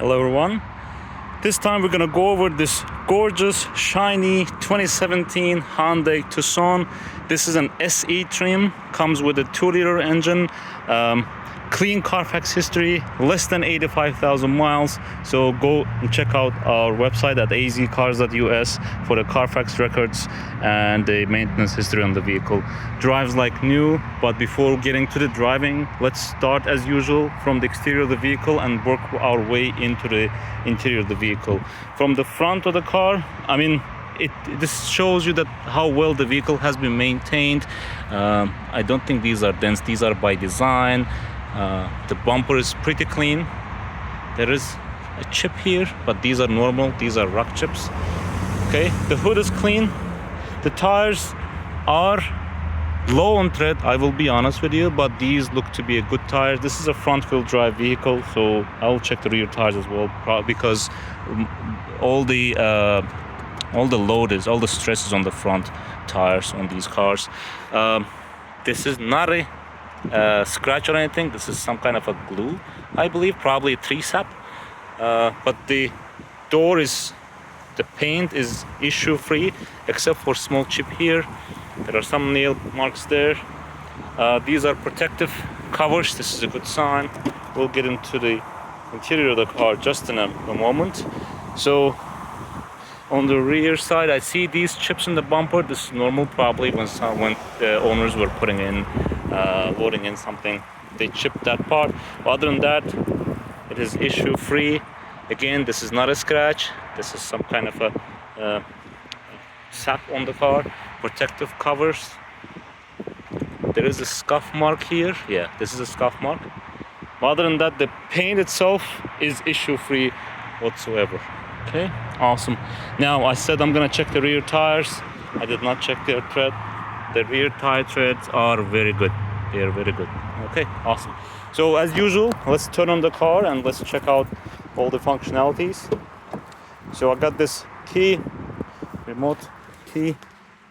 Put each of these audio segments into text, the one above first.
Hello everyone. This time we're gonna go over this gorgeous, shiny 2017 Hyundai Tucson. This is an SE trim, comes with a 2-liter engine, clean Carfax history, less than 85,000 miles. So go and check out our website at azcars.us for the Carfax records and the maintenance history on the vehicle. Drives like new, but before getting to the driving, let's start as usual from the exterior of the vehicle and work our way into the interior of the vehicle. From the front of the car, this shows you that how well the vehicle has been maintained. I don't think these are dents, these are by design. The bumper is pretty clean. There is a chip here, but these are normal, these are rock chips. Okay, the hood is clean. The tires are low on tread, I will be honest with you, but these look to be a good tire. This is a front wheel drive vehicle, so I'll check the rear tires as well, because all the stress is on the front tires on these cars. This is not a scratch or anything. This is some kind of a glue, I believe, probably a 3-sap. But the paint is issue free except for small chip here. There are some nail marks there. These are protective covers. This is a good sign. We'll get into the interior of the car just in a moment. So on the rear side, I see these chips in the bumper. This is normal, probably when the owners were loading in something, they chipped that part. Other than that, it is issue free. Again, this is not a scratch. This is some kind of a sap on the car. Protective covers. There is a scuff mark here. Yeah, this is a scuff mark. Other than that, the paint itself is issue free whatsoever. Okay, awesome. Now I said I'm gonna check the rear tires. I did not check their tread. The rear tire treads are very good. They are very good. Okay, awesome. So as usual, let's turn on the car and let's check out all the functionalities. So I got this key, remote key.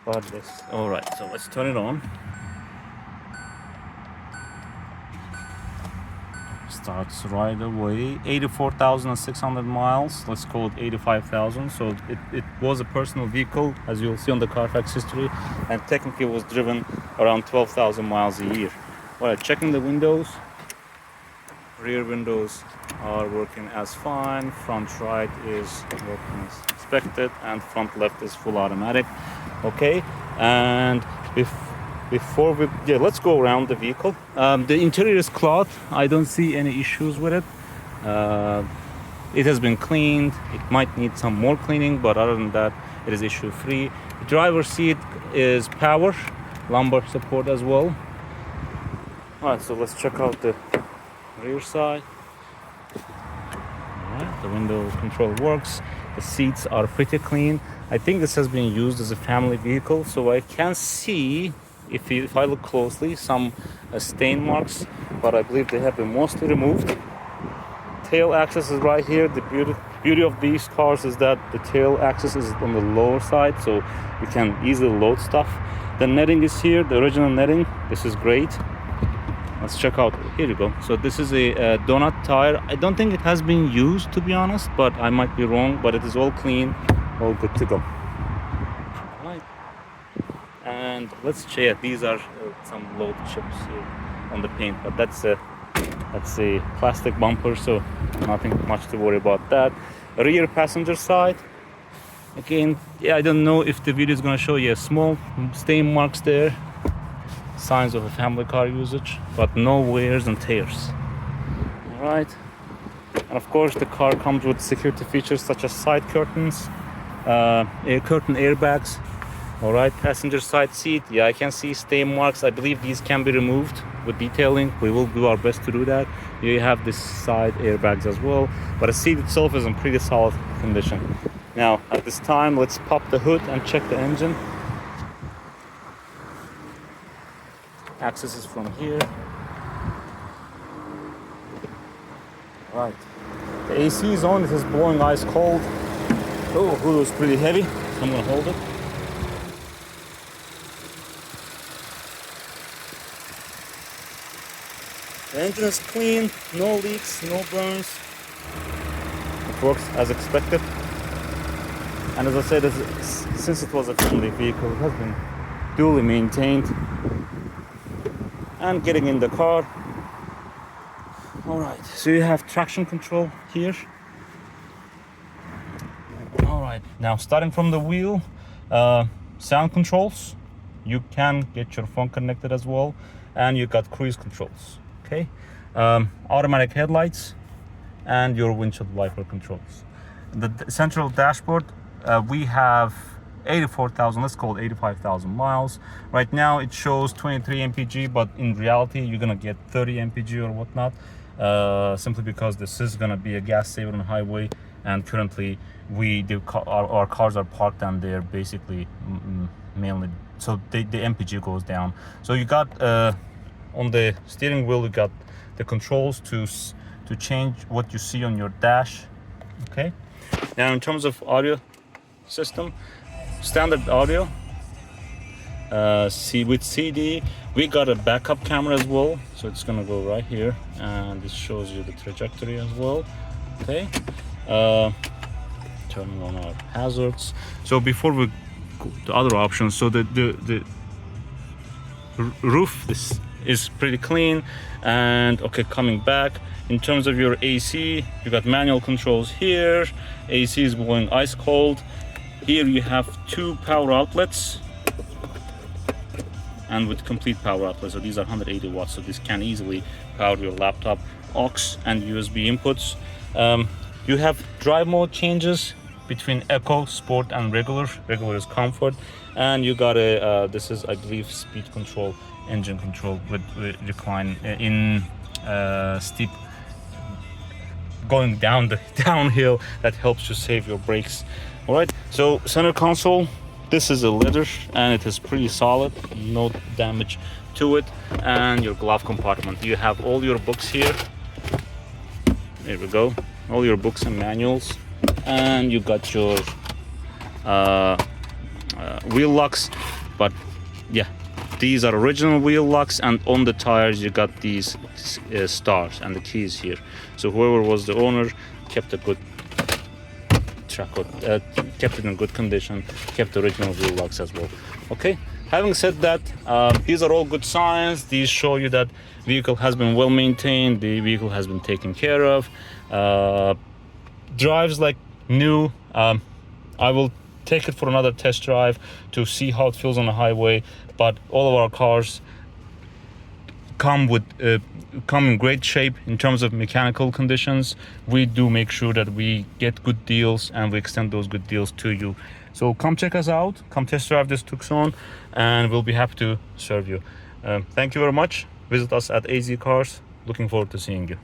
All right, so let's turn it on. Starts right away. 84,600 miles. Let's call it 85,000. So it was a personal vehicle, as you'll see on the Carfax history, and technically was driven around 12,000 miles a year. All right, checking the windows. Rear windows are working as fine. Front right is working as expected, and front left is full automatic. Okay, and let's go around the vehicle. The interior is cloth. I don't see any issues with it. It has been cleaned. It might need some more cleaning, but other than that, it is issue free. The driver's seat is power, lumbar support as well. All right, so let's check out the rear side. All right, the window control works. The seats are pretty clean. I think this has been used as a family vehicle, so I can see, if I look closely, some stain marks, but I believe they have been mostly removed. Tail axis is right here. The beauty of these cars is that the tail axis is on the lower side, so you can easily load stuff. The netting is here, the original netting. This is great. Let's check out, here you go. So this is a donut tire. I don't think it has been used, to be honest, but I might be wrong, but it is all clean, all good to go. All right. And let's check, these are some load chips here on the paint, but that's a plastic bumper, so nothing much to worry about that. Rear passenger side, again, yeah, I don't know if the video is going to show you small stain marks there, signs of a family car usage, but no wears and tears. All right, and of course the car comes with security features such as side curtains, curtain airbags. All right, passenger side seat, yeah, I can see stain marks. I believe these can be removed with detailing. We will do our best to do that. You have this side airbags as well, but the seat itself is in pretty solid condition. Now at this time, let's pop the hood and check the engine. Access is from here. All right, the AC is on. It is blowing ice cold. Oh, the hood is pretty heavy, so I'm gonna hold it. The engine is clean, no leaks, no burns. works as expected. And as I said, since it was a family vehicle, it has been duly maintained. And getting in the car. All right, so you have traction control here. All right, now starting from the wheel, sound controls. You can get your phone connected as well, and you got cruise controls. Okay, automatic headlights, and your windshield wiper controls. The central dashboard, we have 84,000, let's call it 85,000 miles. Right now it shows 23 mpg, but in reality you're gonna get 30 mpg or whatnot, simply because this is gonna be a gas saver on the highway, and currently our cars are parked and they're basically mainly, so the mpg goes down. So you got on the steering wheel, you got the controls to change what you see on your dash. Okay, now in terms of audio system, standard audio, with CD. We got a backup camera as well, so it's gonna go right here, and this shows you the trajectory as well. Okay, turning on our hazards. So before we go to other options, so the roof is pretty clean. And okay, coming back, in terms of your AC, you got manual controls here. AC is blowing ice cold. Here you have 2 power outlets, and with complete power outlets, so these are 180 watts, so this can easily power your laptop, aux and USB inputs. You have drive mode changes between Eco, Sport and Regular. Regular is comfort, and you got a this is, I believe, speed control, engine control with recline in steep going down the downhill. That helps you save your brakes. All right, so center console, this is a leather and it is pretty solid, no damage to it. And your glove compartment, you have all your books here. There we go, all your books and manuals. And you got your wheel locks, but yeah, these are original wheel locks, and on the tires you got these stars and the keys here. So whoever was the owner kept a good track of, kept it in good condition, kept the original wheel locks as well. Okay, having said that, these are all good signs. These show you that vehicle has been well maintained, the vehicle has been taken care of, drives like new. I will take it for another test drive to see how it feels on the highway, but all of our cars come in great shape in terms of mechanical conditions. We do make sure that we get good deals and we extend those good deals to you. So come check us out, come test drive this Tucson, and we'll be happy to serve you. Thank you very much. Visit us at AZ Cars. Looking forward to seeing you.